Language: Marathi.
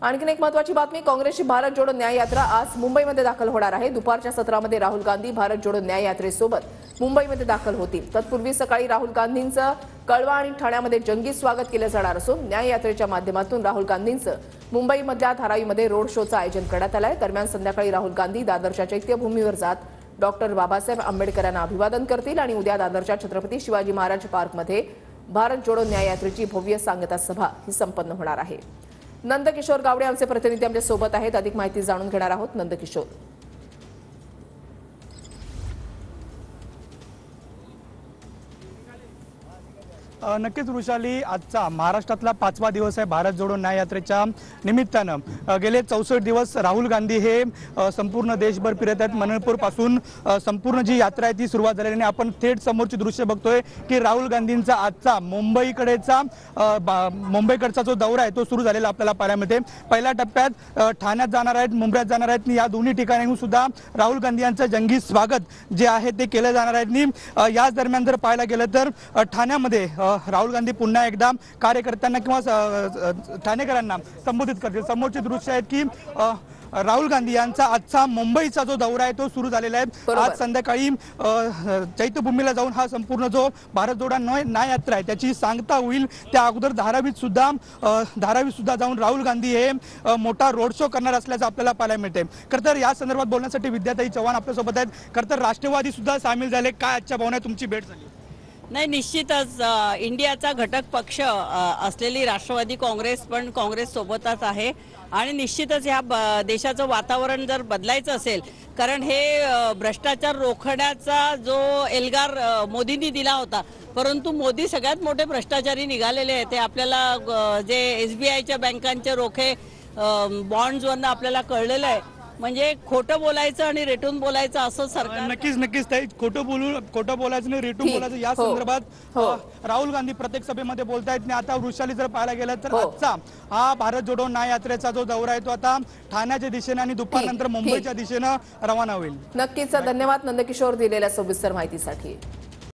आणखीन एक महत्त्वाची बातमी, काँग्रेसची भारत जोडो न्याय यात्रा आज मुंबईमध्ये दाखल होणार आहे। दुपारच्या सत्रामध्ये राहुल गांधी भारत जोडो न्याय यात्रेसोबत मुंबईमध्ये दाखल होतील। तत्पूर्वी सकाळी राहुल गांधींचं कळवा आणि ठाण्यामध्ये जंगी स्वागत केलं जाणार असून न्याय यात्रेच्या माध्यमातून राहुल गांधींचं मुंबईमधल्या धारावीमध्ये रोड शोचं आयोजन करण्यात आलं आहे। दरम्यान संध्याकाळी राहुल गांधी दादरच्या चैत्यभूमीवर जात डॉक्टर बाबासाहेब आंबेडकरांना अभिवादन करतील आणि उद्या दादरच्या छत्रपती शिवाजी महाराज पार्कमध्ये भारत जोडो न्याय यात्रेची भव्य सांगता सभा ही संपन्न होणार आहे। नंदकिशोर गावडे आमचे प्रतिनिधी आमच्या सोबत आहेत, अधिक माहिती जाणून घेणार आहोत। नंदकिशोर, नक्कीच वृषाली, आजचा महाराष्ट्रातला 5वा दिवस आहे भारत जोडो न्याय यात्रेच्या निमित्तानं। गेले 64 दिवस राहुल गांधी हे संपूर्ण देशभर फिरत आहेत। मणिपूर पासून संपूर्ण जी यात्रा आहे ती सुरुवात झालेली आहे। आपण थेट समोरची दृश्य बघतोय की राहुल गांधींचा आजचा मुंबईकडचा जो दौरा आहे तो सुरू झालेला आपल्याला पाहायला मिळते। पहिल्या टप्प्यात ठाण्यात जाणार आहेत, मुंबईत जाणार आहेत। या दोन्ही ठिकाणी सुद्धा राहुल गांधी यांचं जंगी स्वागत जे आहे ते केलं जाणार आहे। याच दरम्यान जर पाहायला गेलं तर ठाण्यामध्ये राहुल गांधी पुन्हा एकदा कार्यकर्त्यांना किंवा ठाणेकरांना संबोधित करतील। समोरचे दृश्य आहेत की राहुल गांधी यांचा आजचा मुंबईचा जो दौरा आहे तो सुरू झालेला आहे। आज संध्याकाळी चैत्यभूमीला जाऊन हा संपूर्ण जो भारत जोडो न्याय यात्रा आहे त्याची सांगता होईल। त्या अगोदर धारावीत सुद्धा जाऊन राहुल गांधी हे मोठा रोड शो करणार असल्याचं आपल्याला पाहायला मिळते। खरं तर या संदर्भात बोलण्यासाठी विद्याताई चव्हाण आपल्यासोबत आहेत। खरं तर राष्ट्रवादी सुद्धा सामील झाले, काय आजच्या भावना तुमची भेट झाली? नाही, निश्चितच इंडियाचा घटक पक्ष असलेली राष्ट्रवादी काँग्रेस पण काँग्रेस सोबतच आहे आणि निश्चितच ह्या देशाचं वातावरण जर बदलायचं असेल, कारण हे भ्रष्टाचार रोखण्याचा जो एल्गार मोदींनी दिला होता, परंतु मोदी सगळ्यात मोठे भ्रष्टाचारी निघालेले आहेत। ते आपल्याला जे SBIच्या बँकांचे रोखे बॉन्ड्सवरनं आपल्याला कळलेलं आहे। म्हणजे खोटं बोलायचं आणि रेटून बोलायचं असं सरकार नक्कीच ताई, खोटं बोलायचं आणि रेटून बोलायचं या संदर्भात राहुल गांधी प्रत्येक सभेमध्ये बोलतायत। आणि आता वृषाली जर पाहायला गेलं तर आजचा हा भारत जोडो न्याय यात्रेचा जो दौरा आहे तो आता ठाण्याच्या दिशेने आणि दुपारनंतर मुंबईच्या दिशेने रवाना होईल। नक्कीच, धन्यवाद नंदकिशोर दिलेल्या सविस्तर माहितीसाठी।